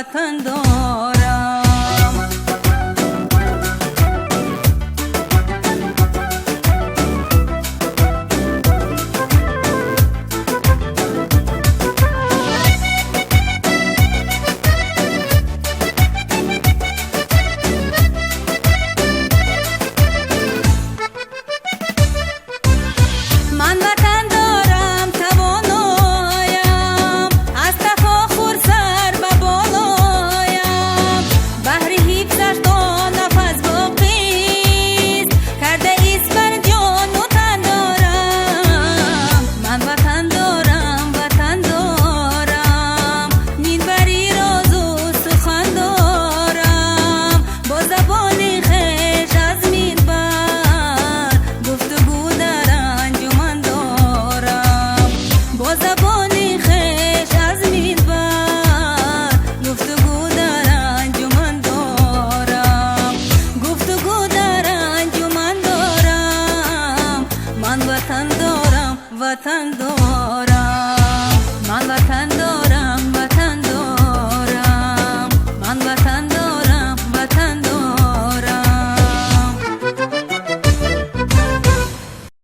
وطن دارم. من وطن دارم توانایم، از تفاخر سر به بالایم. بهر حفظش تا نفس باقیست، کرده ایست بر جان و تن دارم. من وطن دارم، وطن دارم، نین بری راز و سخن دارم. با زبان خویش از منبر گفتگو در انجمن دارم. با زبان